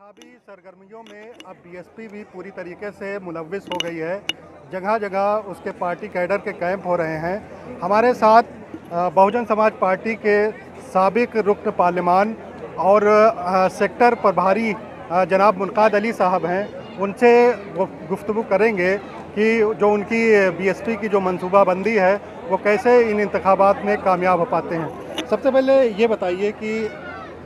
इंतखाबी सरगर्मियों में अब बीएसपी भी पूरी तरीके से मुलव्विस हो गई है। जगह जगह उसके पार्टी कैडर के कैंप हो रहे हैं। हमारे साथ बहुजन समाज पार्टी के साबिक रुकन पार्लिमान और सेक्टर प्रभारी जनाब मुनकाद अली साहब हैं। उनसे वो गुफ्तगू करेंगे कि जो उनकी बीएसपी की जो मनसूबाबंदी है वो कैसे इन इंतखाबात में कामयाब हो पाते हैं। सबसे पहले ये बताइए कि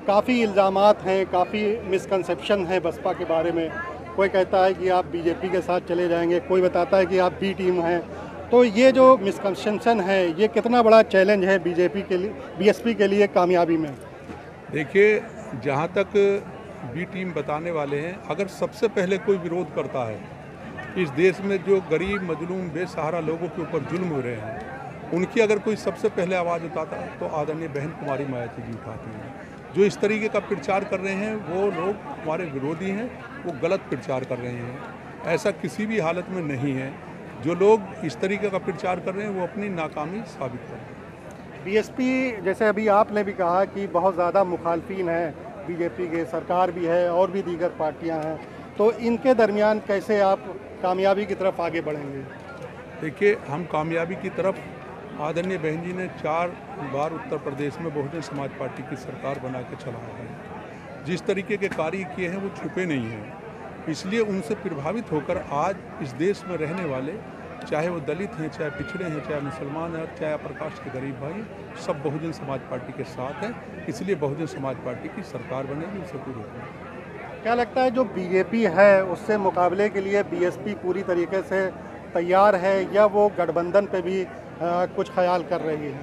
काफ़ी इल्ज़ामात हैं, काफ़ी मिसकंसेप्शन है बसपा के बारे में। कोई कहता है कि आप बीजेपी के साथ चले जाएंगे, कोई बताता है कि आप बी टीम हैं। तो ये जो मिसकंसेप्शन है ये कितना बड़ा चैलेंज है बीजेपी के लिए, बीएसपी के लिए कामयाबी में? देखिए, जहाँ तक बी टीम बताने वाले हैं, अगर सबसे पहले कोई विरोध करता है इस देश में जो गरीब मजलूम बेसहारा लोगों के ऊपर जुल्म हो रहे हैं, उनकी अगर कोई सबसे पहले आवाज़ उठाता है तो आदरणीय बहन कुमारी मायावती जी उठाती हैं। जो इस तरीके का प्रचार कर रहे हैं वो लोग हमारे विरोधी हैं, वो गलत प्रचार कर रहे हैं। ऐसा किसी भी हालत में नहीं है। जो लोग इस तरीके का प्रचार कर रहे हैं वो अपनी नाकामी साबित कर रहे हैं। बीएसपी, जैसे अभी आपने भी कहा कि बहुत ज़्यादा मुखालफिन हैं बीजेपी के, सरकार भी है और भी दीगर पार्टियां हैं, तो इनके दरमियान कैसे आप कामयाबी की तरफ आगे बढ़ेंगे? देखिए, हम कामयाबी की तरफ, आदरणीय बहन जी ने 4 बार उत्तर प्रदेश में बहुजन समाज पार्टी की सरकार बना के चलाया है। जिस तरीके के कार्य किए हैं वो छुपे नहीं हैं। इसलिए उनसे प्रभावित होकर आज इस देश में रहने वाले, चाहे वो दलित हैं, चाहे पिछड़े हैं, चाहे मुसलमान हैं, चाहे अपर कास्ट के गरीब भाई, सब बहुजन समाज पार्टी के साथ हैं। इसलिए बहुजन समाज पार्टी की सरकार बनेगी, उसे पूरी होगी। क्या लगता है जो बीजेपी है उससे मुकाबले के लिए बीएसपी पूरी तरीके से तैयार है या वो गठबंधन पे भी कुछ ख्याल कर रही है?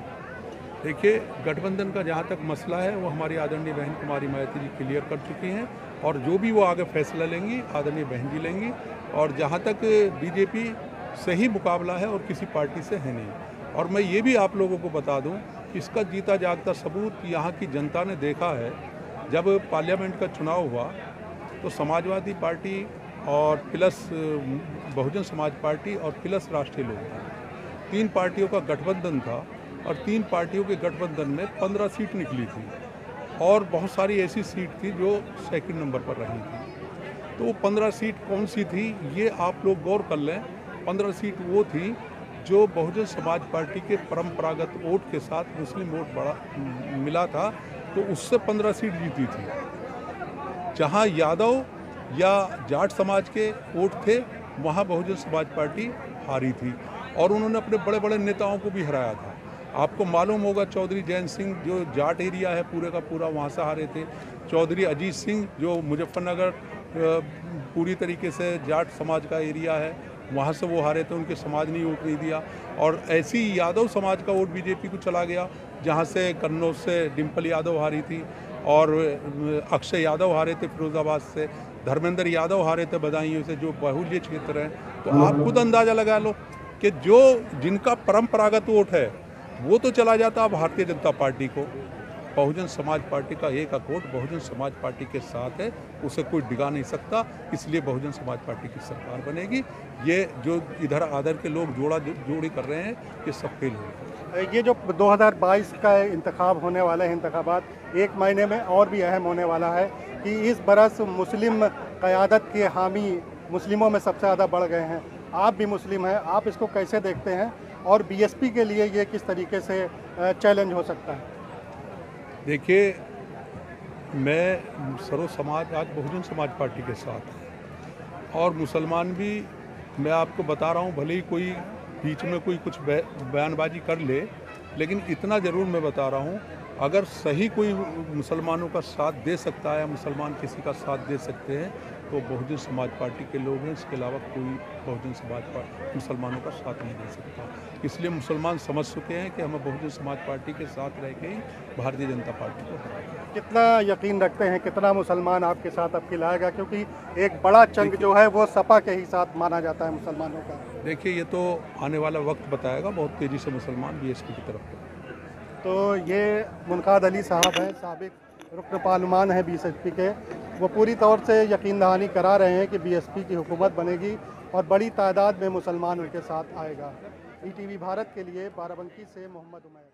देखिए, गठबंधन का जहाँ तक मसला है वो हमारी आदरणीय बहन कुमारी मायावती जी क्लियर कर चुकी हैं, और जो भी वो आगे फैसला लेंगी आदरणीय बहन जी लेंगी। और जहाँ तक बीजेपी से ही मुकाबला है और किसी पार्टी से है नहीं। और मैं ये भी आप लोगों को बता दूं, इसका जीता जागता सबूत यहाँ की जनता ने देखा है। जब पार्लियामेंट का चुनाव हुआ तो समाजवादी पार्टी और प्लस बहुजन समाज पार्टी और प्लस राष्ट्रीय लोकदल, 3 पार्टियों का गठबंधन था, और 3 पार्टियों के गठबंधन में 15 सीट निकली थी, और बहुत सारी ऐसी सीट थी जो सेकंड नंबर पर रही थी। तो वो 15 सीट कौन सी थी ये आप लोग गौर कर लें। 15 सीट वो थी जो बहुजन समाज पार्टी के परंपरागत वोट के साथ मुस्लिम वोट बड़ा मिला था, तो उससे 15 सीट जीती थी। जहाँ यादव या जाट समाज के वोट थे वहाँ बहुजन समाज पार्टी हारी थी, और उन्होंने अपने बड़े बड़े नेताओं को भी हराया था। आपको मालूम होगा, चौधरी जैन सिंह जो जाट एरिया है पूरे का पूरा, वहाँ से हारे थे। चौधरी अजीत सिंह जो मुजफ्फरनगर पूरी तरीके से जाट समाज का एरिया है, वहाँ से वो हारे थे, उनके समाज ने वोट नहीं दिया। और ऐसी यादव समाज का वोट बीजेपी को चला गया, जहाँ से कन्नौज से डिम्पल यादव हारी थी, और अक्षय यादव हारे थे फिरोजाबाद से, धर्मेंद्र यादव हारे थे बदायूं से, जो बाहुल्य क्षेत्र है। तो आप खुद अंदाज़ा लगा लो कि जो जिनका परंपरागत वोट है वो तो चला जाता भारतीय जनता पार्टी को। बहुजन समाज पार्टी का एक वोट बहुजन समाज पार्टी के साथ है, उसे कोई डिगा नहीं सकता। इसलिए बहुजन समाज पार्टी की सरकार बनेगी। ये जो इधर आधर के लोग जोड़ी कर रहे हैं ये सब फेल होगा। ये जो 2022 का इंतखाब होने वाले हैं, इंतखाबात 1 महीने में और भी अहम होने वाला है कि इस बरस मुस्लिम क़यादत के हामी मुस्लिमों में सबसे ज़्यादा बढ़ गए हैं। आप भी मुस्लिम हैं, आप इसको कैसे देखते हैं और बीएसपी के लिए ये किस तरीके से चैलेंज हो सकता है? देखिए, मैं सर्व समाज आज बहुजन समाज पार्टी के साथ है, और मुसलमान भी, मैं आपको बता रहा हूँ, भले ही कोई बीच में कोई कुछ बयानबाजी कर ले, लेकिन इतना ज़रूर मैं बता रहा हूँ, अगर सही कोई मुसलमानों का साथ दे सकता है, मुसलमान किसी का साथ दे सकते हैं, तो बहुजन समाज पार्टी के लोग हैं। इसके अलावा कोई बहुजन समाज पार्टी मुसलमानों का साथ नहीं दे सकता। इसलिए मुसलमान समझ चुके हैं कि हमें बहुजन समाज पार्टी के साथ रह के ही भारतीय जनता पार्टी को हराएगा। कितना यकीन रखते हैं, कितना मुसलमान आपके साथ अब खिलाएगा? क्योंकि एक बड़ा चंक जो है वो सपा के ही साथ माना जाता है मुसलमानों का। देखिए, ये तो आने वाला वक्त बताएगा। बहुत तेज़ी से मुसलमान बीएसपी की तरफ। तो ये मुनकाद अली साहब हैं, साबिक रुकन पार्लिमान है बीएसपी के। वो पूरी तौर से यकीन दहानी करा रहे हैं कि बीएसपी की हुकूमत बनेगी और बड़ी तादाद में मुसलमान उनके साथ आएगा। ईटीवी भारत के लिए बाराबंकी से मोहम्मद उमैर।